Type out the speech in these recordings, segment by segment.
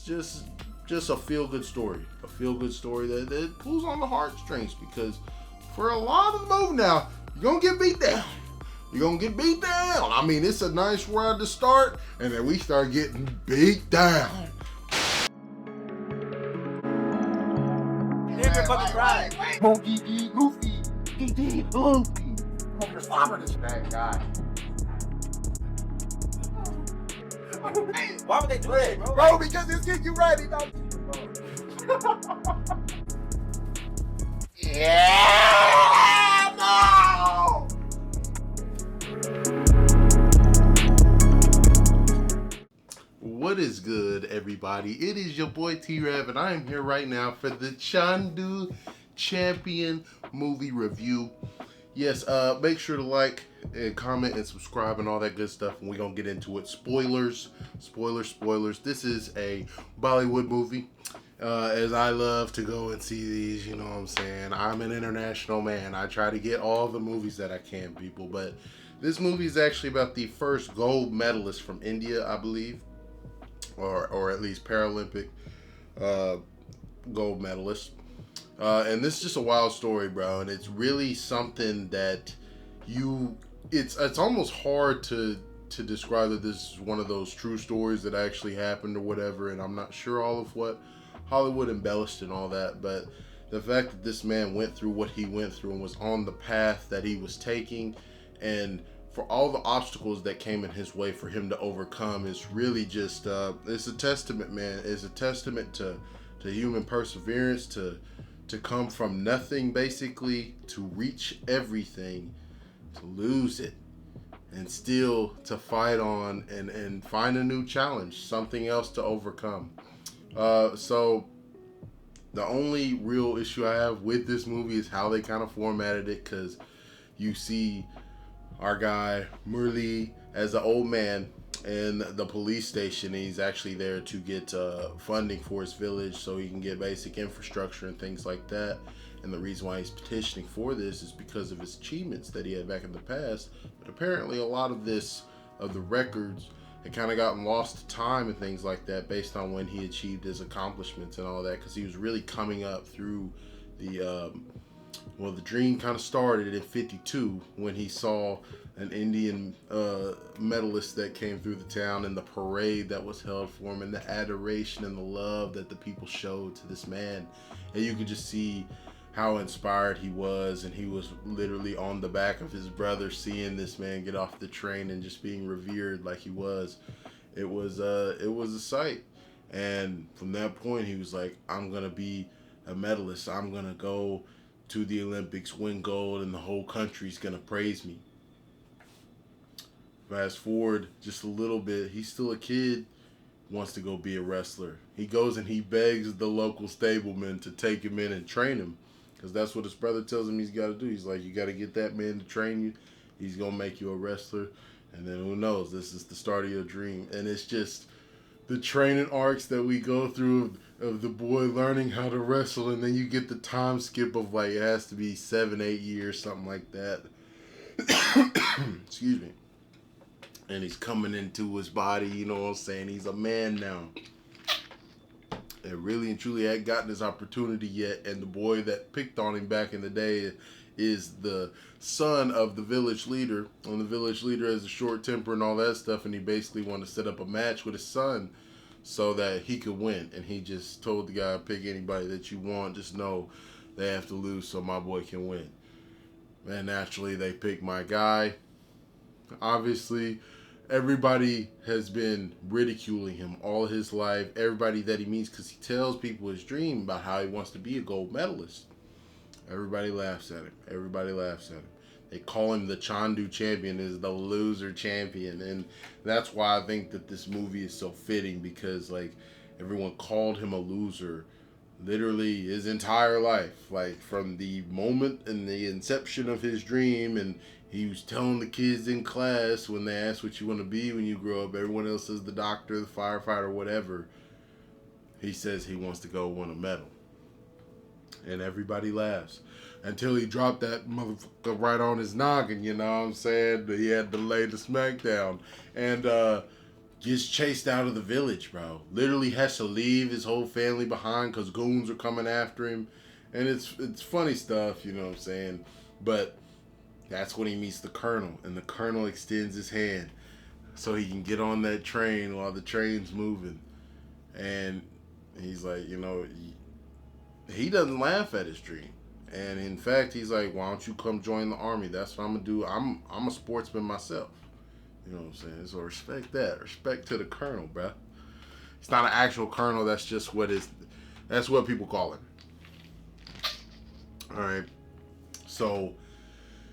just a feel-good story. A feel-good story that pulls on the heartstrings, because for a lot of the movie now, you're gonna get beat down. You're gonna get beat down. I mean, it's a nice ride to start, and then we start getting beat down. Nigga fucking cry. Monkey D. Goofy. D. Goofy. Over the slobber this bad guy. Why would they do that, bro? Bro, because it's getting you ready, don't you? Yeah, no! What is good, everybody? It is your boy T-Rav, and I am here right now for the Chandu Champion movie review. Yes, make sure to like and comment and subscribe and all that good stuff, and we're gonna get into it. Spoilers. This is a Bollywood movie. As I love to go and see these, you know what I'm saying? I'm an international man. I try to get all the movies that I can, people. But this movie is actually about the first gold medalist from India, I believe. Or at least Paralympic gold medalist. And this is just a wild story, bro. And it's really something that it's almost hard to describe that this is one of those true stories that actually happened or whatever. And I'm not sure all of what Hollywood embellished and all that, but the fact that this man went through what he went through and was on the path that he was taking, and for all the obstacles that came in his way for him to overcome, is really just it's a testament, man. It's a testament to human perseverance, to come from nothing basically to reach everything, to lose it, and still to fight on and find a new challenge, something else to overcome. So the only real issue I have with this movie is how they kind of formatted it, because you see our guy Murli as an old man in the police station, and he's actually there to get funding for his village so he can get basic infrastructure and things like that. And the reason why he's petitioning for this is because of his achievements that he had back in the past. But apparently a lot of the records had kind of gotten lost to time and things like that based on when he achieved his accomplishments and all that, because he was really coming up through the dream kind of started in 52 when he saw an Indian medalist that came through the town, and the parade that was held for him, and the adoration and the love that the people showed to this man. And you could just see how inspired he was, and he was literally on the back of his brother seeing this man get off the train and just being revered like he was. It was a sight. And from that point he was like, I'm gonna be a medalist. I'm gonna go to the Olympics, win gold, and the whole country's gonna praise me. Fast forward just a little bit, he's still a kid, wants to go be a wrestler. He goes and he begs the local stableman to take him in and train him, because that's what his brother tells him he's got to do. He's like, you got to get that man to train you. He's going to make you a wrestler. And then who knows, this is the start of your dream. And it's just the training arcs that we go through of the boy learning how to wrestle. And then you get the time skip of like, it has to be 7-8 years, something like that. Excuse me. And he's coming into his body, you know what I'm saying? He's a man now. And really and truly hadn't gotten his opportunity yet. And the boy that picked on him back in the day is the son of the village leader. And the village leader has a short temper and all that stuff. And he basically wanted to set up a match with his son so that he could win. And he just told the guy, pick anybody that you want. Just know they have to lose so my boy can win. And naturally, they picked my guy. Obviously, everybody has been ridiculing him all his life. Everybody that he meets, because he tells people his dream about how he wants to be a gold medalist. Everybody laughs at him. They call him the Chandu champion, is the loser champion. And that's why I think that this movie is so fitting, because like everyone called him a loser literally his entire life. Like from the moment and the inception of his dream, and he was telling the kids in class when they asked what you want to be when you grow up, everyone else says the doctor, the firefighter, whatever. He says he wants to go win a medal. And everybody laughs. Until he dropped that motherfucker right on his noggin, you know what I'm saying? He had to lay the smack down. And gets chased out of the village, bro. Literally has to leave his whole family behind because goons are coming after him. And it's funny stuff, you know what I'm saying? But that's when he meets the colonel, and the colonel extends his hand so he can get on that train while the train's moving. And he's like, he doesn't laugh at his dream. And in fact, he's like, why don't you come join the army? That's what I'm gonna do. I'm a sportsman myself. You know what I'm saying? So respect that. Respect to the colonel, bruh. It's not an actual colonel. That's what people call him. All right. So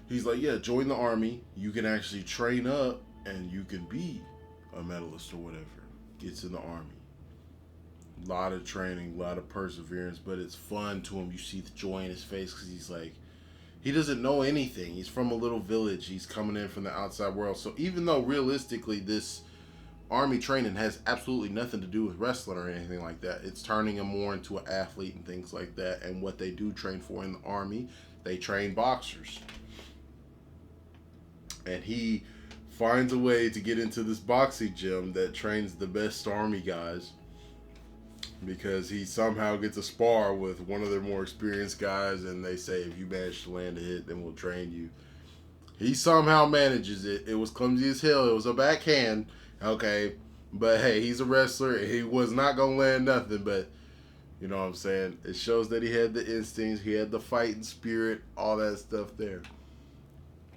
he's like, yeah, join the army. You can actually train up and you can be a medalist or whatever. Gets in the army. A lot of training, a lot of perseverance, but it's fun to him. You see the joy in his face because he's like, he doesn't know anything. He's from a little village. He's coming in from the outside world. So even though realistically this army training has absolutely nothing to do with wrestling or anything like that, it's turning him more into an athlete and things like that. And what they do train for in the army, they train boxers. And he finds a way to get into this boxing gym that trains the best army guys, because he somehow gets a spar with one of their more experienced guys, and they say, if you manage to land a hit, then we'll train you. He somehow manages it. It was clumsy as hell. It was a backhand, okay, but hey, he's a wrestler. He was not going to land nothing, but you know what I'm saying? It shows that he had the instincts, he had the fighting spirit, all that stuff there.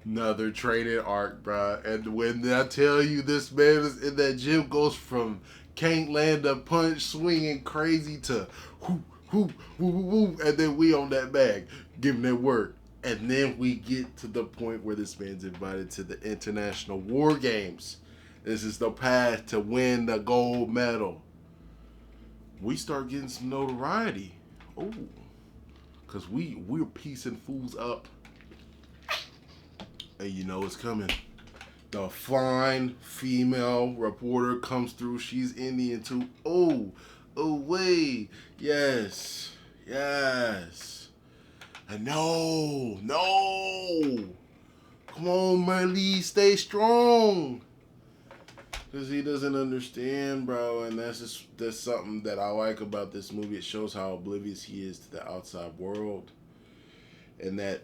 Another training arc, bro. And when I tell you this man is in that gym, goes from can't land a punch, swinging crazy to whoo, whoo, woo, woo, woo, and then we on that bag, giving that work. And then we get to the point where this man's invited to the International War Games. This is the path to win the gold medal. We start getting some notoriety. Oh, because we're piecing fools up. And you know it's coming. The fine female reporter comes through. She's Indian too. Oh, wait. Yes. And no. Come on, Marley, stay strong. Because he doesn't understand, bro. And that's something that I like about this movie. It shows how oblivious he is to the outside world. And that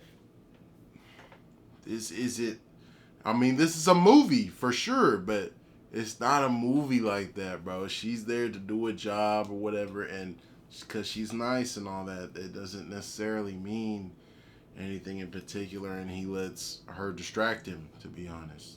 this isn't, this is a movie for sure, but it's not a movie like that, bro. She's there to do a job or whatever, and because she's nice and all that, it doesn't necessarily mean anything in particular, and he lets her distract him, to be honest.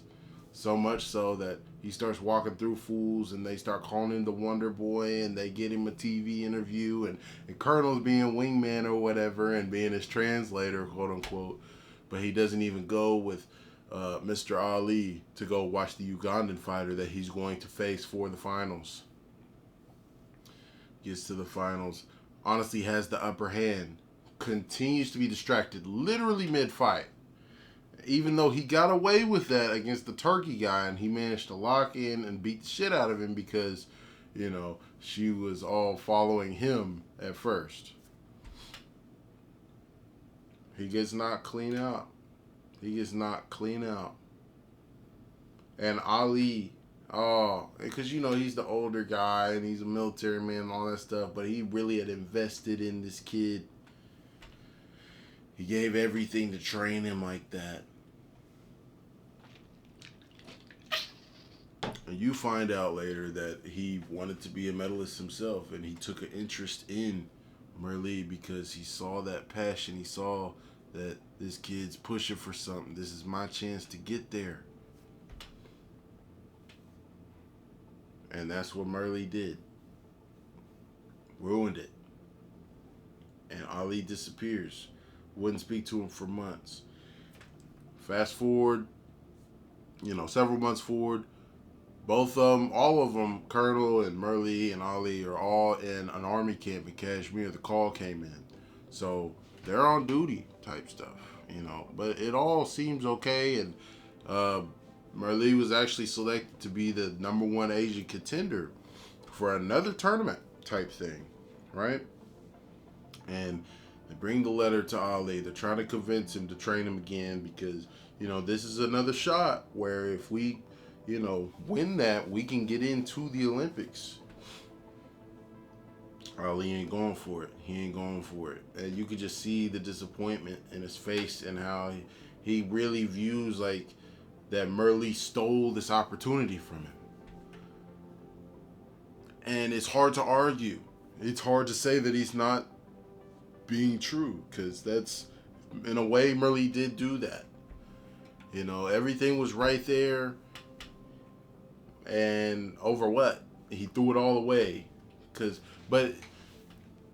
So much so that he starts walking through fools, and they start calling him the Wonder Boy, and they get him a TV interview, and Colonel's being wingman or whatever, and being his translator, quote unquote, but he doesn't even go with Mr. Ali to go watch the Ugandan fighter that he's going to face for the finals. Gets to the finals, honestly has the upper hand, continues to be distracted literally mid-fight. Even though he got away with that against the Turkey guy, and he managed to lock in and beat the shit out of him because, she was all following him at first. He gets knocked clean out. And Ali, because he's the older guy and he's a military man and all that stuff, but he really had invested in this kid. He gave everything to train him like that. And you find out later that he wanted to be a medalist himself, and he took an interest in Merle because he saw that passion. He saw that this kid's pushing for something. This is my chance to get there. And that's what Merle did. Ruined it. And Ali disappears. Wouldn't speak to him for months. Fast forward, several months forward, both of them, all of them, Colonel and Merle and Ali, are all in an army camp in Kashmir. The call came in. So they're on duty type stuff, But it all seems okay, and Merle was actually selected to be the number one Asian contender for another tournament type thing, right? And they bring the letter to Ali. They're trying to convince him to train him again because, this is another shot where if we win that, we can get into the Olympics. Ali ain't going for it. He ain't going for it. And you could just see the disappointment in his face and how he really views like that Merle stole this opportunity from him. And it's hard to argue. It's hard to say that he's not being true, because that's, in a way, Merle did do that. Everything was right there. And over what? He threw it all away.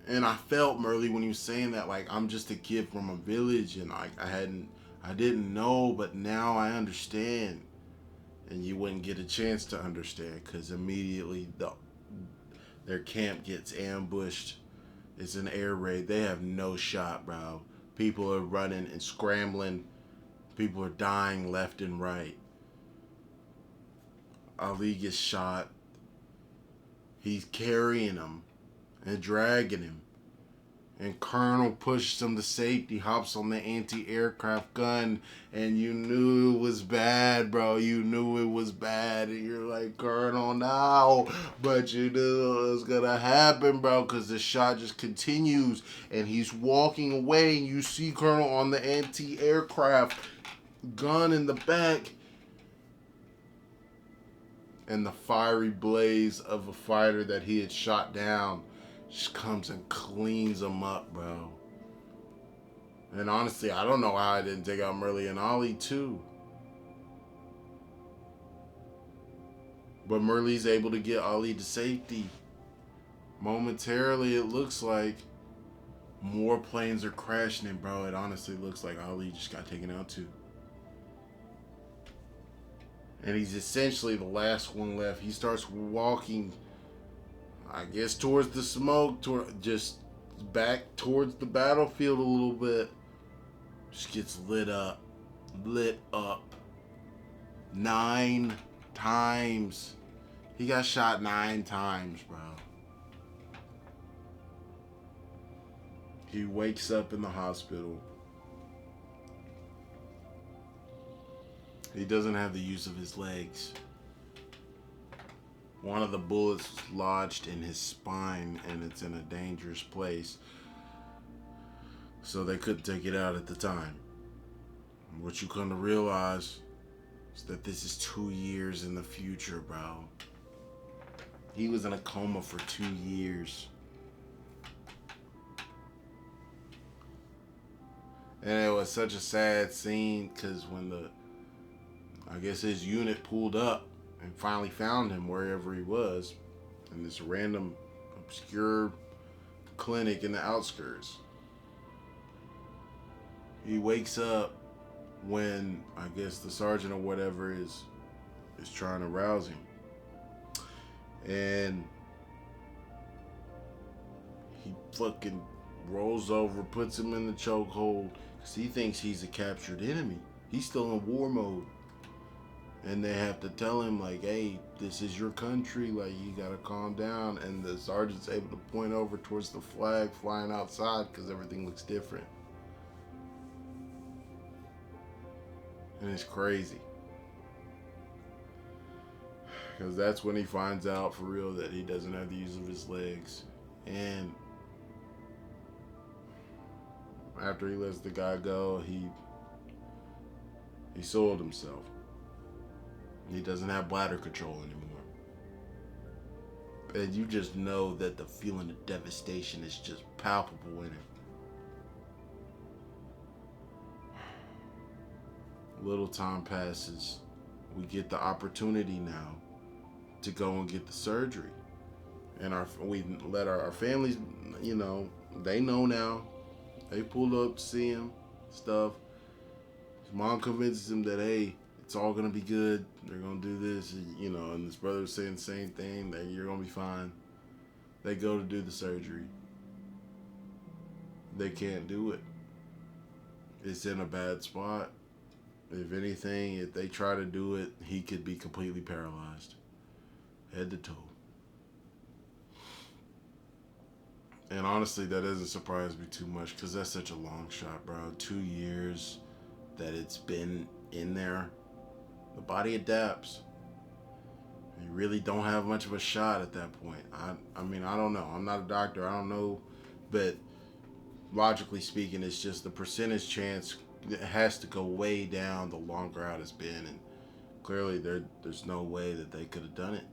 And I felt Merle when he was saying that, like, I'm just a kid from a village, and I didn't know, but now I understand. And you wouldn't get a chance to understand, because immediately their camp gets ambushed. It's an air raid. They have no shot, bro. People are running and scrambling. People are dying left and right. Ali gets shot. He's carrying him and dragging him. And Colonel pushes him to safety, hops on the anti-aircraft gun, and you knew it was bad, bro. You knew it was bad, and you're like, Colonel, no. But you knew it was gonna happen, bro, because the shot just continues, and he's walking away, and you see Colonel on the anti-aircraft, gun in the back, and the fiery blaze of a fighter that he had shot down just comes and cleans him up, bro. And honestly, I don't know how I didn't take out Merle and Ali too. But Merle's able to get Ali to safety. Momentarily, it looks like more planes are crashing, and bro, it honestly looks like Ali just got taken out too. And he's essentially the last one left. He starts walking, I guess, towards the smoke, just back towards the battlefield a little bit. Just gets lit up. 9 times. He got shot 9 times, bro. He wakes up in the hospital. He doesn't have the use of his legs. One of the bullets was lodged in his spine, and it's in a dangerous place. So they couldn't take it out at the time. What you come to realize is that this is 2 years in the future, bro. He was in a coma for 2 years. And it was such a sad scene, because when I guess his unit pulled up and finally found him wherever he was, in this random obscure clinic in the outskirts. He wakes up when I guess the sergeant or whatever is trying to rouse him. And he fucking rolls over, puts him in the chokehold, because he thinks he's a captured enemy. He's still in war mode. And they have to tell him, like, hey, this is your country, like, you gotta calm down. And the sergeant's able to point over towards the flag flying outside, because everything looks different. And it's crazy. Because that's when he finds out for real that he doesn't have the use of his legs. And after he lets the guy go, he soiled himself. He doesn't have bladder control anymore. And you just know that the feeling of devastation is just palpable in him. Little time passes. We get the opportunity now to go and get the surgery. And we let our families, they know now. They pulled up to see him, stuff. His mom convinces him that, hey, it's all gonna be good. They're gonna do this, and his brother was saying the same thing, that you're gonna be fine. They go to do the surgery. They can't do it. It's in a bad spot. If anything, if they try to do it, he could be completely paralyzed. Head to toe. And honestly, that doesn't surprise me too much, because that's such a long shot, bro. 2 years that it's been in there. The body adapts. You really don't have much of a shot at that point. I mean, I don't know. I'm not a doctor. I don't know, but logically speaking, it's just the percentage chance has to go way down the longer out it's been, and clearly there's no way that they could have done it.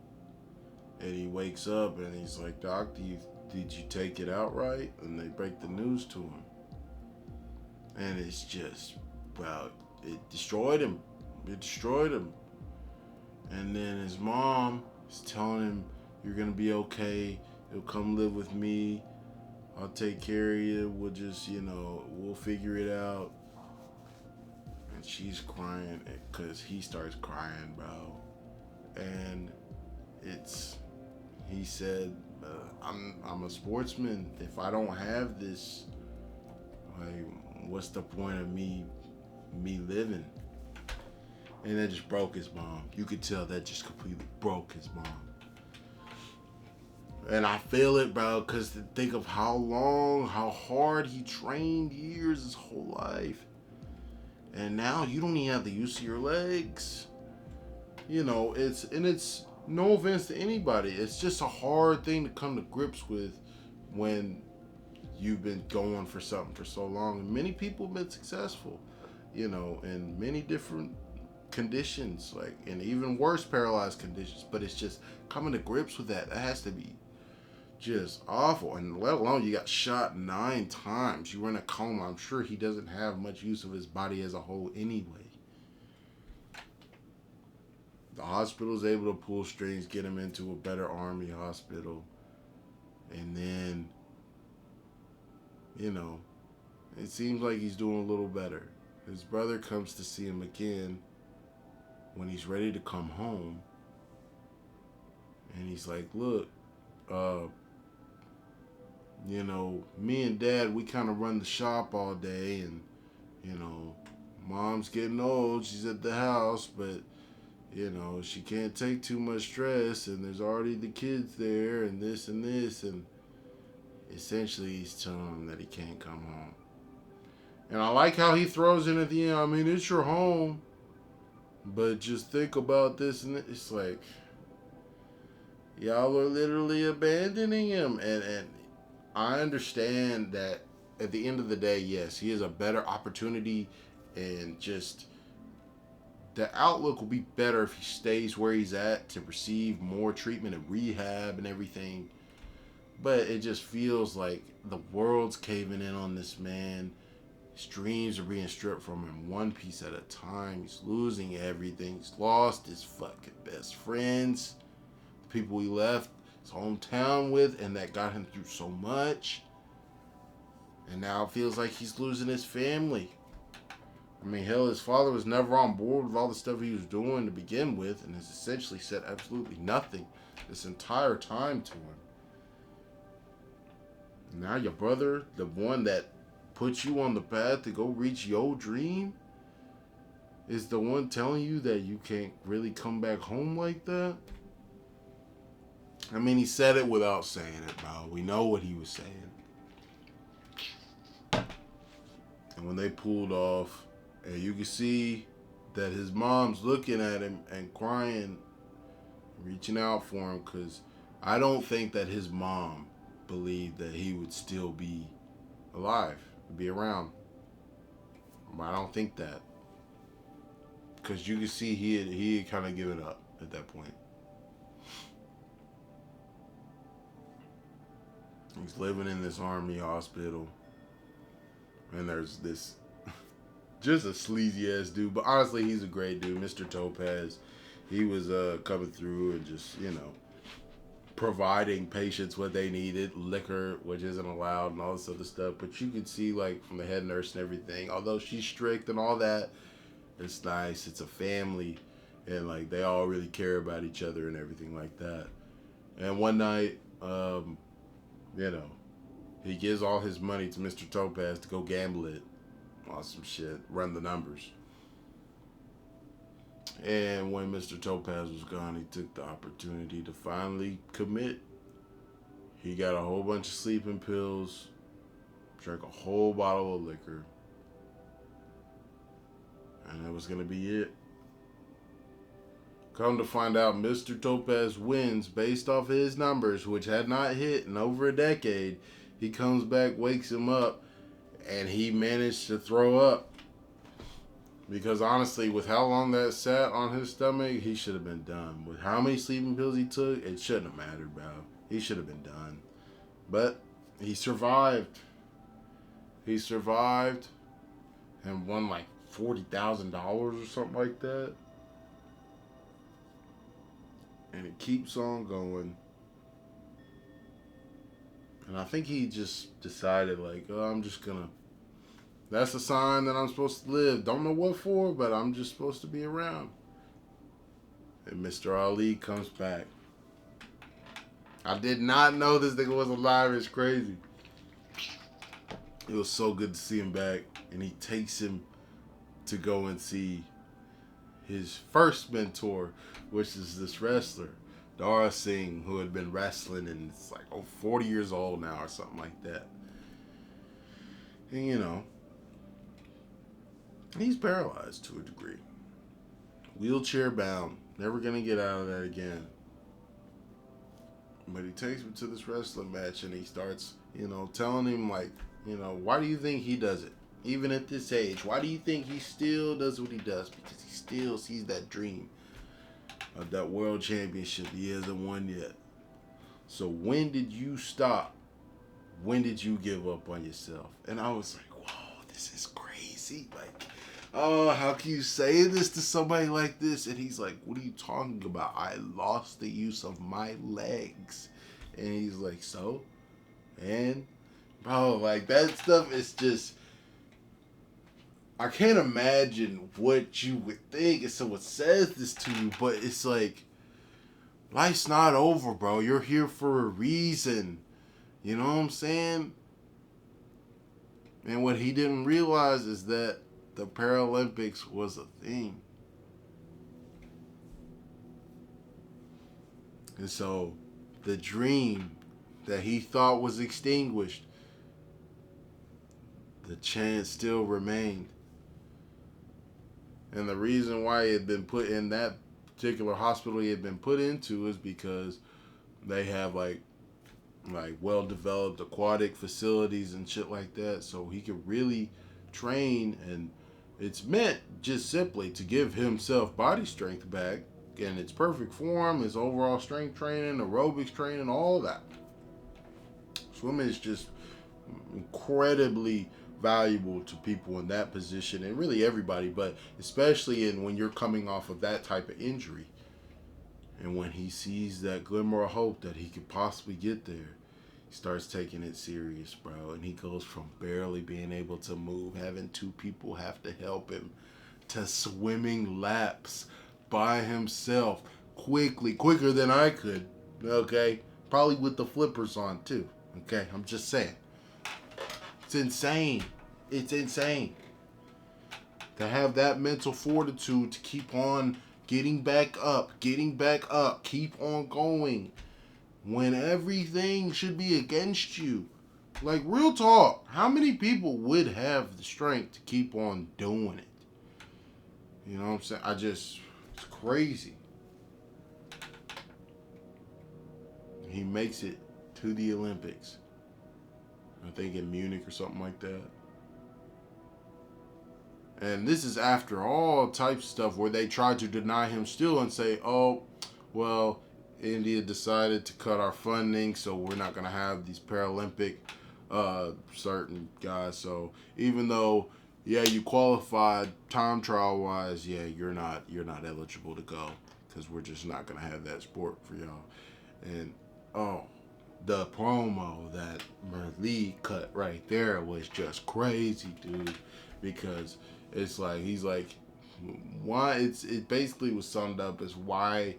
And he wakes up and he's like, "Doc, did you take it out right?" And they break the news to him, and it's just, well, it destroyed him. It destroyed him. And then his mom is telling him, "You're gonna be okay. You'll come live with me. I'll take care of you. We'll just, we'll figure it out." And she's crying because he starts crying, bro. And he said, I'm a sportsman. If I don't have this, like, what's the point of me living? And that just broke his mom. You could tell that just completely broke his mom. And I feel it, bro, because think of how hard he trained years, his whole life. And now you don't even have the use of your legs. It's no offense to anybody. It's just a hard thing to come to grips with when you've been going for something for so long. And many people have been successful, in many different conditions, like in even worse paralyzed conditions. But it's just coming to grips with that. That has to be just awful. And let alone you got shot 9 times. You were in a coma. I'm sure he doesn't have much use of his body as a whole anyway. The hospital's able to pull strings, get him into a better Army hospital. And then, it seems like he's doing a little better. His brother comes to see him again when he's ready to come home. And he's like, "Look, me and Dad, we kind of run the shop all day. And, Mom's getting old. She's at the house, but she can't take too much stress, and there's already the kids there, and this and this." And essentially he's telling him that he can't come home. And I like how he throws in at the end, "I mean, it's your home, but just think about this." And it's like, y'all are literally abandoning him. And I understand that at the end of the day, yes, he has a better opportunity, and just the outlook will be better if he stays where he's at to receive more treatment and rehab and everything. But it just feels like the world's caving in on this man. His dreams are being stripped from him one piece at a time. He's losing everything. He's lost his fucking best friends, the people he left his hometown with, and that got him through so much. And now it feels like he's losing his family. I mean, hell, his father was never on board with all the stuff he was doing to begin with, and has essentially said absolutely nothing this entire time to him. And now your brother, the one that put you on the path to go reach your dream, is the one telling you that you can't really come back home like that? I mean, he said it without saying it, bro. We know what he was saying. And when they pulled off, and you can see that his mom's looking at him and crying, reaching out for him, because I don't think that his mom believed that he would still be alive, be around. I don't think that, because you can see he had kind of given up at that point. He's living in this Army hospital, and there's this just a sleazy ass dude, but honestly, he's a great dude, Mr. Topaz. He was coming through and just, providing patients what they needed, liquor, which isn't allowed, and all this other stuff. But you can see, like, from the head nurse and everything, although she's strict and all that, it's nice. It's a family, and like they all really care about each other and everything like that. And one night, he gives all his money to Mr. Topaz to go gamble it. Awesome shit. Run the numbers. And when Mr. Topaz was gone, he took the opportunity to finally commit. He got a whole bunch of sleeping pills, drank a whole bottle of liquor, and that was going to be it. Come to find out, Mr. Topaz wins based off of his numbers, which had not hit in over a decade. He comes back, wakes him up, and he managed to throw up. Because honestly, with how long that sat on his stomach, he should have been done. With how many sleeping pills he took, it shouldn't have mattered, bro. He should have been done. But he survived. He survived and won like $40,000 or something like that. And it keeps on going. And I think he just decided, like, oh, I'm just gonna. That's a sign that I'm supposed to live. Don't know what for, but I'm just supposed to be around. And Mr. Ali comes back. I did not know this nigga was alive. It's crazy. It was so good to see him back. And he takes him to go and see his first mentor, which is this wrestler, Dara Singh, who had been wrestling and it's like 40 years old now or something like that. And you know, he's paralyzed to a degree. Wheelchair bound. Never gonna get out of that again. But he takes him to this wrestling match and he starts, telling him like, why do you think he does it? Even at this age, why do you think he still does what he does? Because he still sees that dream of that world championship he hasn't won yet. So when did you stop? When did you give up on yourself? And I was like, whoa, this is crazy. Like, oh, how can you say this to somebody like this? And he's like, what are you talking about? I lost the use of my legs. And he's like, so? And, bro, like, that stuff is just, I can't imagine what you would think if someone says this to you, but it's like, life's not over, bro. You're here for a reason. You know what I'm saying? And what he didn't realize is that the Paralympics was a thing. And so the dream that he thought was extinguished, the chance still remained. And the reason why he had been put in that particular hospital he had been put into is because they have like well-developed aquatic facilities and shit like that, so he could really train, and it's meant just simply to give himself body strength back in its perfect form, his overall strength training, aerobics training, all that. Swimming is just incredibly valuable to people in that position, and really everybody, but especially when you're coming off of that type of injury. And when he sees that glimmer of hope that he could possibly get there, he starts taking it serious, bro. And he goes from barely being able to move, having two people have to help him, to swimming laps by himself quicker than I could, okay? Probably with the flippers on too, okay? I'm just saying. It's insane. It's insane to have that mental fortitude to keep on getting back up, keep on going when everything should be against you. Like, real talk, how many people would have the strength to keep on doing it? You know what I'm saying? It's crazy. He makes it to the Olympics. I think in Munich or something like that. And this is after all types of stuff where they tried to deny him still and say, oh, well, India decided to cut our funding, so we're not going to have these Paralympic certain guys. So even though, yeah, you qualified time trial wise, yeah, you're not eligible to go because we're just not going to have that sport for y'all. And, oh, the promo that Merlee cut right there was just crazy, dude, because it's like, he's like, why? It basically was summed up as, why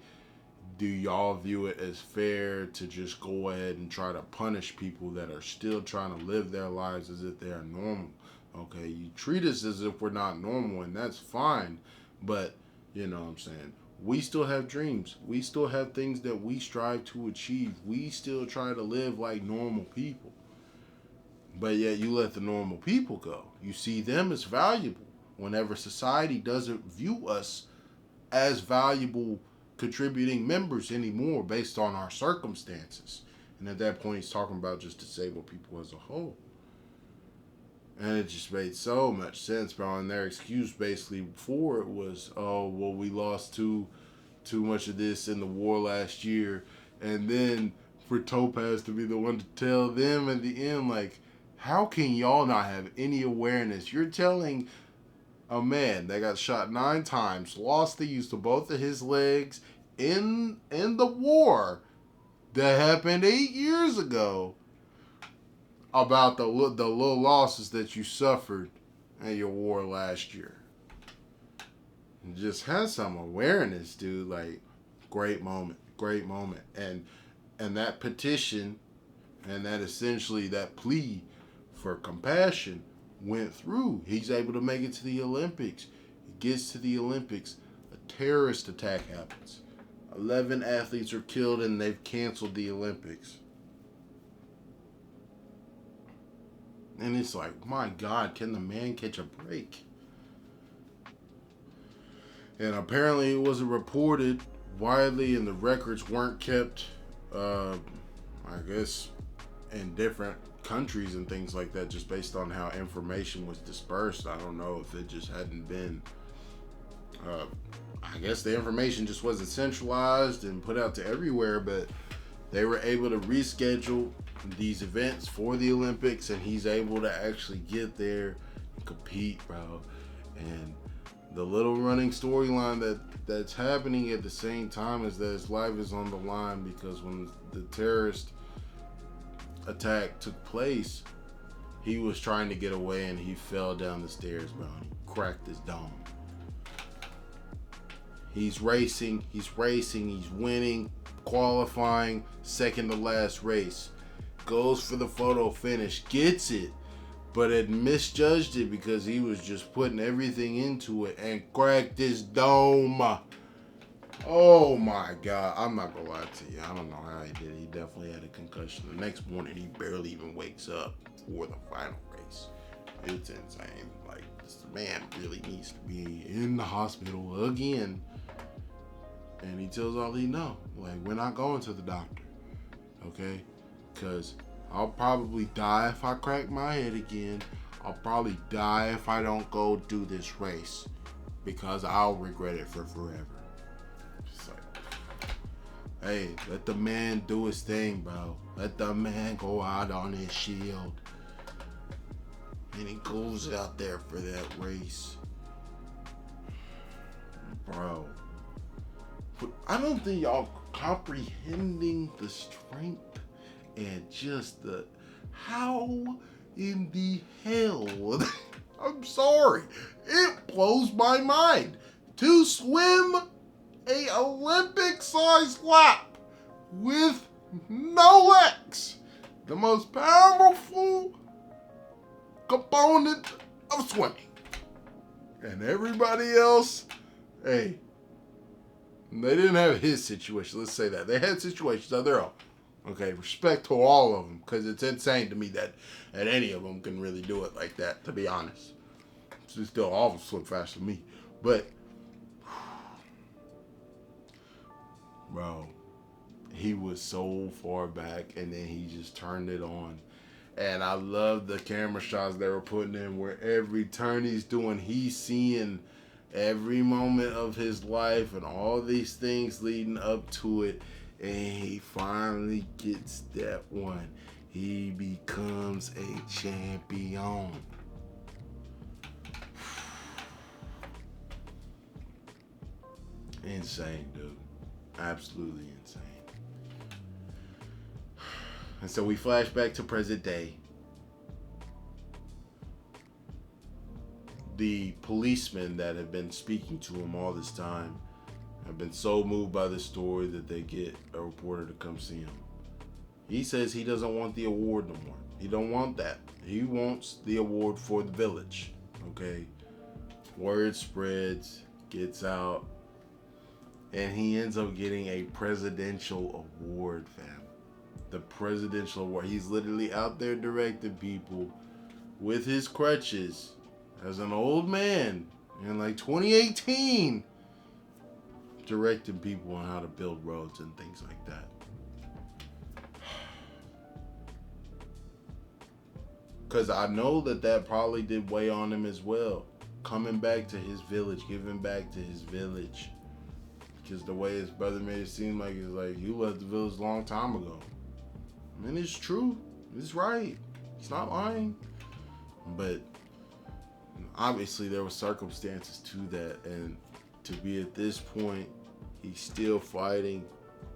do y'all view it as fair to just go ahead and try to punish people that are still trying to live their lives as if they are normal? Okay, you treat us as if we're not normal, and that's fine, but you know what I'm saying, we still have dreams. We still have things that we strive to achieve. We still try to live like normal people. But yet you let the normal people go. You see them as valuable whenever society doesn't view us as valuable contributing members anymore based on our circumstances. And at that point, he's talking about just disabled people as a whole. And it just made so much sense, bro. And their excuse basically for it was, oh, well, we lost too much of this in the war last year. And then for Topaz to be the one to tell them at the end, like, how can y'all not have any awareness? You're telling a man that got shot 9 times, lost the use of both of his legs in the war that happened 8 years ago, about the little losses that you suffered in your war last year. And just have some awareness, dude. Like, great moment. And that petition and that essentially that plea for compassion went through. He's able to make it to the Olympics. He gets to the Olympics. A terrorist attack happens. 11 athletes are killed and they've canceled the Olympics. And it's like, my God, can the man catch a break? And apparently it wasn't reported widely and the records weren't kept, I guess, in different countries and things like that, just based on how information was dispersed. I don't know if it just hadn't been, I guess the information just wasn't centralized and put out to everywhere, but they were able to reschedule these events for the Olympics, and he's able to actually get there and compete, bro. And the little running storyline that's happening at the same time is that his life is on the line, because when the terrorist attack took place, he was trying to get away and he fell down the stairs, bro. And he cracked his dome. He's racing, he's winning, qualifying, second to last race. Goes for the photo finish, gets it, but had misjudged it because he was just putting everything into it and cracked his dome. Oh my God, I'm not gonna lie to you. I don't know how he did it. He definitely had a concussion. The next morning, he barely even wakes up for the final race. It's insane. Like, this man really needs to be in the hospital again. And he tells all he know, like, we're not going to the doctor, okay? Because I'll probably die if I crack my head again. I'll probably die if I don't go do this race, because I'll regret it for forever. Just like, hey, let the man do his thing, bro. Let the man go out on his shield. And he goes out there for that race. Bro. I don't think y'all comprehending the strength and just the how in the hell I'm sorry, it blows my mind to swim a Olympic sized lap with no legs, the most powerful component of swimming, and everybody else, hey, they didn't have his situation. Let's say that. They had situations of their own. Okay, respect to all of them, because it's insane to me that any of them can really do it like that, to be honest. It's still all of them swim faster than me. But, bro, he was so far back, and then he just turned it on. And I love the camera shots they were putting in where every turn he's doing, he's seeing every moment of his life and all these things leading up to it, and he finally gets that one. He becomes a champion. Insane, dude. Absolutely insane. And so we flash back to present day. The policemen that have been speaking to him all this time have been so moved by this story that they get a reporter to come see him. He says he doesn't want the award no more. He don't want that. He wants the award for the village. Okay? Word spreads, gets out, and he ends up getting a presidential award, fam. The presidential award. He's literally out there directing people with his crutches as an old man in like 2018 directing people on how to build roads and things like that. Because I know that probably did weigh on him as well. Coming back to his village, giving back to his village. Because the way his brother made it seem like it's like, you left the village a long time ago. I mean, it's true. It's right. He's not lying. But obviously there were circumstances to that. And to be at this point, he's still fighting,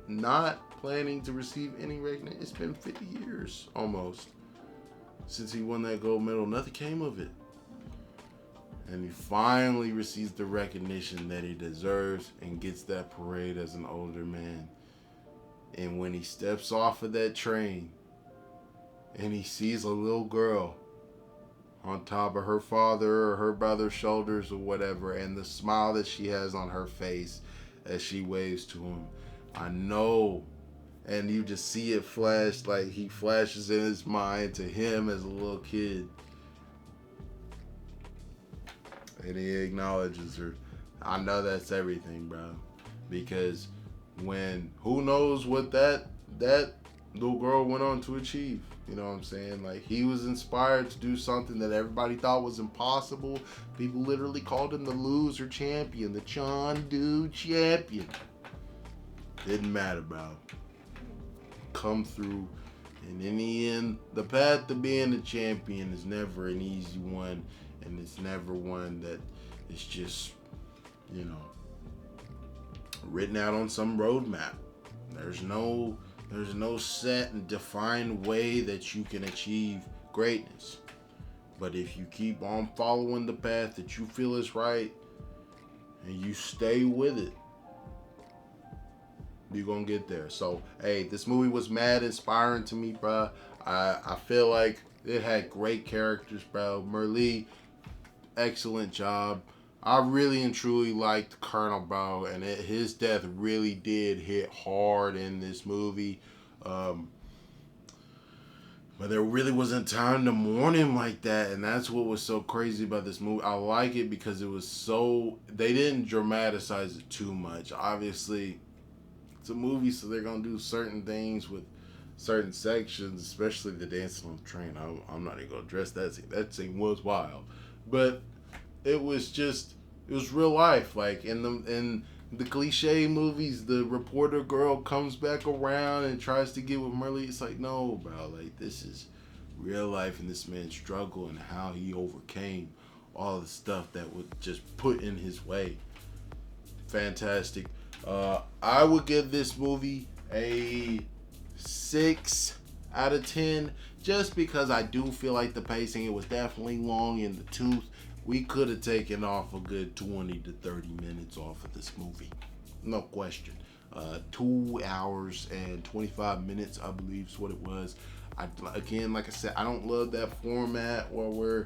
not planning to receive any recognition. It's been 50 years almost since he won that gold medal. Nothing came of it. And he finally receives the recognition that he deserves and gets that parade as an older man. And when he steps off of that train and he sees a little girl on top of her father or her brother's shoulders or whatever, and the smile that she has on her face as she waves to him, I know. And you just see it flash, like he flashes in his mind to him as a little kid. And he acknowledges her. I know that's everything, bro. Because who knows what that little girl went on to achieve. You know what I'm saying? Like, he was inspired to do something that everybody thought was impossible. People literally called him the loser champion, the Chandu champion. Didn't matter, bro. Come through. And in the end, the path to being a champion is never an easy one. And it's never one that is just, written out on some roadmap. There's no set and defined way that you can achieve greatness. But if you keep on following the path that you feel is right and you stay with it, you're gonna get there. So, hey, this movie was mad inspiring to me, bro. I feel like it had great characters, bro. Merle, excellent job. I really and truly liked Colonel, bro, and his death really did hit hard in this movie. But there really wasn't time to mourn him like that, and that's what was so crazy about this movie. I like it because it was they didn't dramatize it too much. Obviously, it's a movie, so they're going to do certain things with certain sections, especially the dancing on the train. I'm not even going to address that scene. That scene was wild. But it was real life. Like in the cliche movies, the reporter girl comes back around and tries to get with Merle. It's like, no, bro, like, this is real life and this man's struggle and how he overcame all the stuff that was just put in his way. Fantastic. I would give this movie a 6 out of 10 just because I do feel like the pacing, it was definitely long in the tooth. We could have taken off a good 20 to 30 minutes off of this movie. No question. 2 hours and 25 minutes, I believe is what it was. Again, like I said, I don't love that format where we're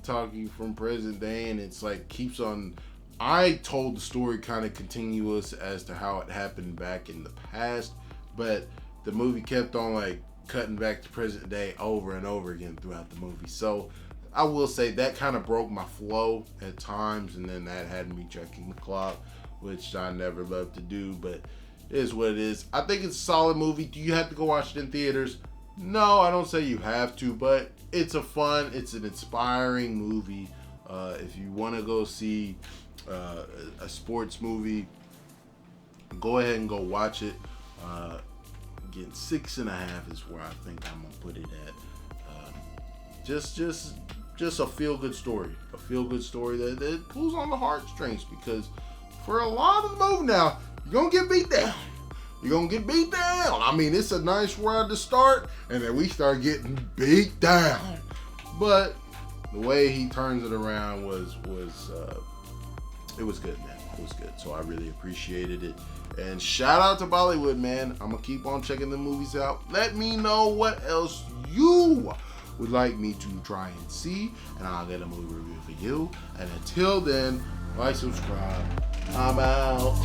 talking from present day and it's like keeps on. I told the story kind of continuous as to how it happened back in the past, but the movie kept on like cutting back to present day over and over again throughout the movie. So I will say that kind of broke my flow at times, and then that had me checking the clock, which I never love to do, but it is what it is. I think it's a solid movie. Do you have to go watch it in theaters? No, I don't say you have to, but it's it's an inspiring movie. If you want to go see a sports movie, go ahead and go watch it. Again, 6.5 is where I think I'm gonna put it at. Just a feel-good story. A feel-good story that pulls on the heartstrings, because for a lot of the movie now, you're gonna get beat down. You're gonna get beat down. I mean, it's a nice ride to start, and then we start getting beat down. But the way he turns it around was it was good, man. It was good. So I really appreciated it. And shout out to Bollywood, man. I'm gonna keep on checking the movies out. Let me know what else you would like me to try and see, and I'll get a movie review for you. And until then, like, subscribe. I'm out.